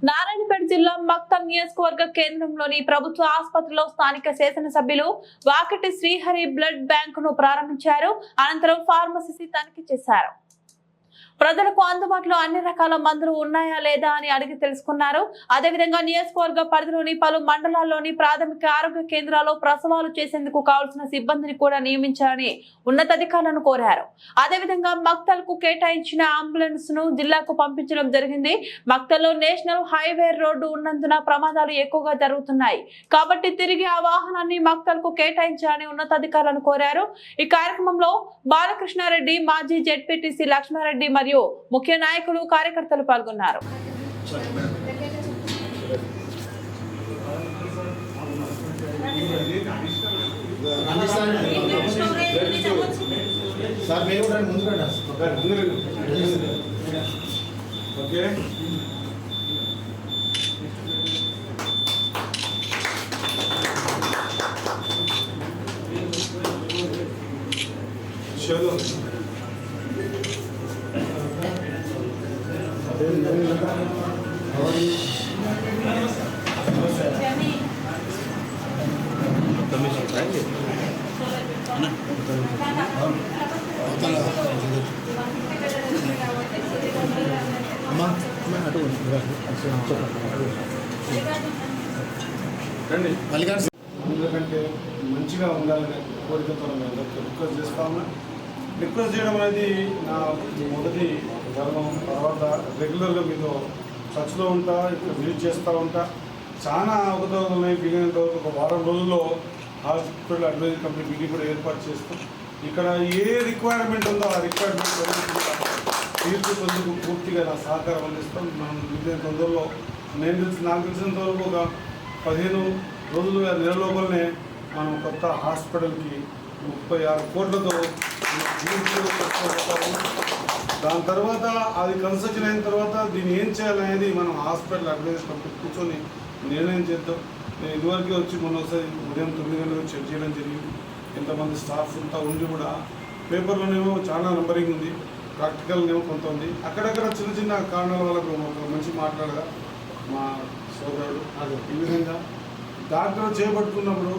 నారాయణపేట జిల్లా మక్తల్ నియోజకవర్గ కేంద్రంలోని ప్రభుత్వ ఆసుపత్రిలో స్థానిక శాసనసభ్యులు వాకటి శ్రీహరి బ్లడ్ బ్యాంకును ప్రారంభించారు. అనంతరం ఫార్మసీ తనిఖీ చేశారు. ప్రజలకు అందుబాటులో అన్ని రకాల మందులు ఉన్నాయా లేదా అని అడిగి తెలుసుకున్నారు. అదేవిధంగా నియోజకవర్గ పరిధిలోని పలు మండలాల్లోని ప్రాథమిక ఆరోగ్య కేంద్రాల్లో ప్రసవాలు చేసేందుకు కావాల్సిన సిబ్బందిని కూడా నియమించాలని ఉన్నతాధికారులను కోరారు. అదేవిధంగా మక్తల్ కు కేటాయించిన అంబులెన్స్ ను జిల్లాకు పంపించడం జరిగింది. మక్తల్లో నేషనల్ హైవే రోడ్డు ఉన్నందున ప్రమాదాలు ఎక్కువగా జరుగుతున్నాయి కాబట్టి తిరిగి ఆ వాహనాన్ని మక్తల్ కు కేటాయించాలని ఉన్నతాధికారులను కోరారు. ఈ కార్యక్రమంలో బాలకృష్ణారెడ్డి, మాజీ జెడ్పీటీసీ లక్ష్మారెడ్డి మరియు ముఖ్య నాయకులు, కార్యకర్తలు పాల్గొన్నారు. ఎందుకంటే మంచిగా ఉండాలని కోరికతో రిక్వెస్ట్ చేస్తాము. రిక్వెస్ట్ చేయడం అనేది నా మొదటి ధర్మం. తర్వాత రెగ్యులర్గా మీతో టచ్లో ఉంటా, ఇక్కడ విజిట్ చేస్తూ ఉంటా. చాలా అవకతవకలు బిగినంత వరకు ఒక వారం రోజుల్లో హాస్పిటల్ అడ్వైజరీ కమిటీ మీటింగ్ కూడా ఏర్పాటు చేస్తాం. ఇక్కడ ఏ రిక్వైర్మెంట్ ఉందో ఆ రిక్వైర్మెంట్ తీర్చుకుందుకు పూర్తిగా నా సహకారం అందిస్తాం. మనం విధిన తొందరలో నాకు తెలిసినంత వరకు ఒక 15 రోజులుగా నెల లోపలనే మనం కొత్త హాస్పిటల్కి 36 కోట్లతో దాని తర్వాత అది కన్స్ట్రక్షన్ అయిన తర్వాత దీన్ని ఏం చేయాలనేది మనం హాస్పిటల్ అడ్వైజరీ కమిటీ కూర్చొని నిర్ణయం చేద్దాం. నేను ఇదివరకే వచ్చి మొన్న ఒకసారి ఉదయం 9 గంటలకు చెక్ చేయడం జరిగింది. ఎంతమంది స్టాఫ్ అంతా ఉండి కూడా పేపర్లోనేమో చాలా నంబరింగ్ ఉంది, ప్రాక్టికల్నేమో కొంత ఉంది. అక్కడక్కడ చిన్న చిన్న కారణాల వల్ల ఒక మంచి మాట్లాడగా మా సోదరుడు ఈ విధంగా డాక్టర్ చేపట్టుకున్నప్పుడు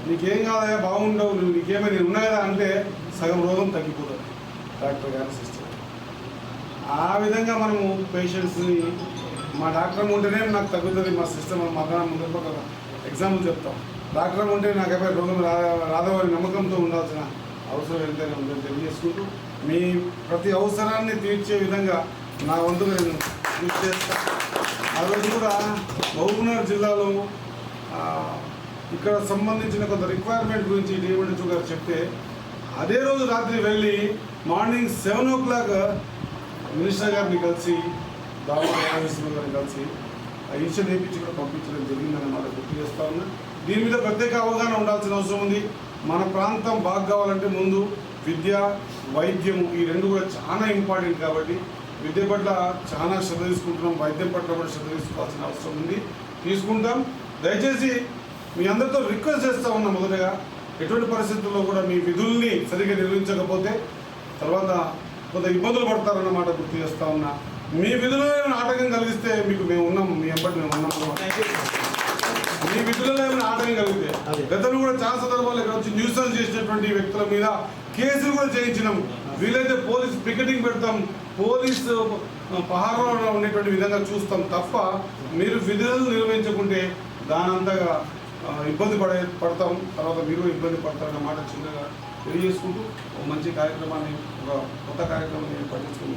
నీకేం కాదా బాగుండవు, నీకేమైనా నేను ఉన్నా కదా అంటే సగం రోగం తగ్గిపోతుంది డాక్టర్ గారి సిస్టర్. ఆ విధంగా మనము పేషెంట్స్ని మా డాక్టర్ ఉంటేనే నాకు తగ్గుతుంది మా సిస్టమ్. మా ముందు ఒక ఎగ్జాంపుల్ చెప్తాం. డాక్టర్ ఉంటే నాకు ఎప్పుడు రోగం రాదవని నమ్మకంతో ఉండాల్సిన అవసరం ఎంతైనా ఉందని తెలియజేసుకుంటూ మీ ప్రతి అవసరాన్ని తీర్చే విధంగా నా వంతుగా నేను కృషి చేస్తాను. ఆ రోజు కూడా మహబూబ్నగర్ జిల్లాలో ఇక్కడ సంబంధించిన కొంత రిక్వైర్మెంట్ గురించి డిఎండిచు గారు చెప్తే అదే రోజు రాత్రి వెళ్ళి మార్నింగ్ 7 o'clock మినిస్టర్ గారిని కలిసి దామోదర్ గారిని కలిసి ఇన్షన్ వేయించి కూడా పంపించడం జరిగిందన్నమాట గుర్తు చేస్తా ఉన్నా. దీని మీద ప్రత్యేక అవగాహన ఉండాల్సిన అవసరం ఉంది. మన ప్రాంతం బాగా కావాలంటే ముందు విద్య, వైద్యం ఈ రెండు కూడా చాలా ఇంపార్టెంట్. కాబట్టి విద్య పట్ల చాలా శ్రద్ధ తీసుకుంటున్నాం, వైద్యం పట్ల కూడా శ్రద్ధ తీసుకోవాల్సిన అవసరం ఉంది, తీసుకుంటాం. దయచేసి మీ అందరితో రిక్వెస్ట్ చేస్తూ ఉన్నాం. మొదటగా ఎటువంటి పరిస్థితుల్లో కూడా మీ విధుల్ని సరిగ్గా నిర్వహించకపోతే తర్వాత కొంత ఇబ్బందులు పడతారన్నమాట గుర్తు చేస్తూ ఉన్నా. మీ విధులలో ఏమైనా ఆటంకం కలిగిస్తే మీకు మేము ఉన్నాం, మీ ఎంబటి మేము ఉన్నాం. మీ విధులలో ఏమైనా ఆటంకం కలిగితే గతంలో కూడా చాలా సందర్భాలు ఇక్కడ వచ్చి న్యూసెన్స్ చేసినటువంటి వ్యక్తుల మీద కేసులు కూడా చేయించినాం. వీలైతే పోలీస్ పికెటింగ్ పెడతాం, పోలీసు పహారంలో ఉండేటువంటి విధంగా చూస్తాం తప్ప మీరు విధులను నిర్వహించకుంటే దానంతగా ఇబ్బంది పడతాం, తర్వాత మీరు ఇబ్బంది పడతారన్నమాట చిన్నగా తెలియజేసుకుంటూ ఒక మంచి కార్యక్రమాన్ని, ఒక కొత్త కార్యక్రమాన్ని ఏర్పాటు చేసుకుని